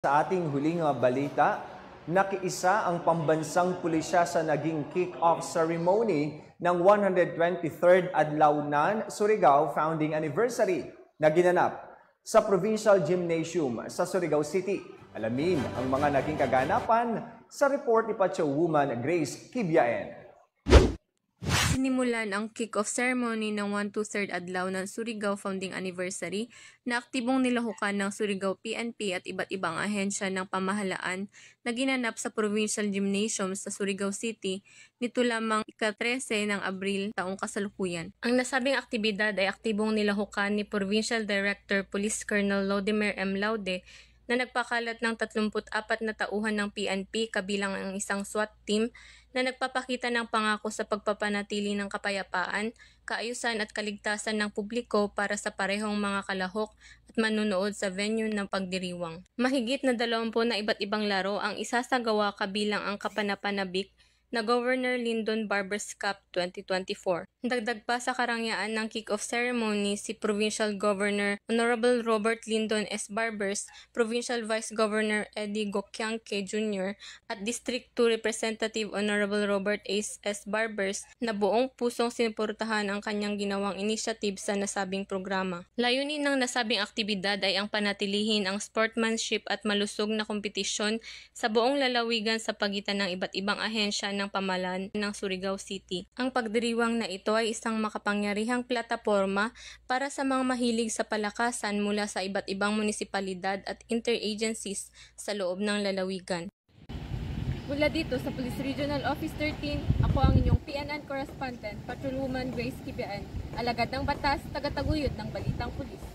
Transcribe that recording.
Sa ating huling balita, nakiisa ang pambansang pulisya sa naging kick-off ceremony ng 123rd Adlawnan Surigao Founding Anniversary na ginanap sa Provincial Gymnasium sa Surigao City. Alamin ang mga naging kaganapan sa report ni Pacho-woman Grace Kibiaen. Sinimulan ang kick-off ceremony ng 123rd Adlawnan Surigao Founding Anniversary na aktibong nilahukan ng Surigao PNP at iba't ibang ahensya ng pamahalaan na ginanap sa Provincial Gymnasium sa Surigao City nito lamang ika-13 ng Abril taong kasalukuyan. Ang nasabing aktibidad ay aktibong nilahukan ni Provincial Director Police Colonel Lodimir M. Laude na nagpakalat ng 34 na tauhan ng PNP kabilang ang isang SWAT team na nagpapakita ng pangako sa pagpapanatili ng kapayapaan, kaayusan at kaligtasan ng publiko para sa parehong mga kalahok at manunood sa venue ng pagdiriwang. Mahigit na 20 na iba't ibang laro ang isasagawa kabilang ang kapanapanabik na Governor Lyndon Barbers Cup 2024. Dagdag pa sa karangyaan ng kick-off ceremony si Provincial Governor Honorable Robert Lyndon S. Barbers, Provincial Vice Governor Eddie Gokyangke Jr. at District 2 Representative Honorable Robert S. Barbers na buong pusong sinuportahan ang kanyang ginawang initiative sa nasabing programa. Layunin ng nasabing aktibidad ay ang panatilihin ang sportsmanship at malusog na kompetisyon sa buong lalawigan sa pagitan ng iba't ibang ahensya ng pamahalaan ng Surigao City. Ang pagdiriwang na ito ay isang makapangyarihang plataporma para sa mga mahilig sa palakasan mula sa iba't ibang munisipalidad at interagencies sa loob ng lalawigan. Mula dito sa Police Regional Office 13, ako ang inyong PNN correspondent, Patrolwoman Grace Kibiaen, alagad ng batas, tagataguyod ng Balitang Pulis.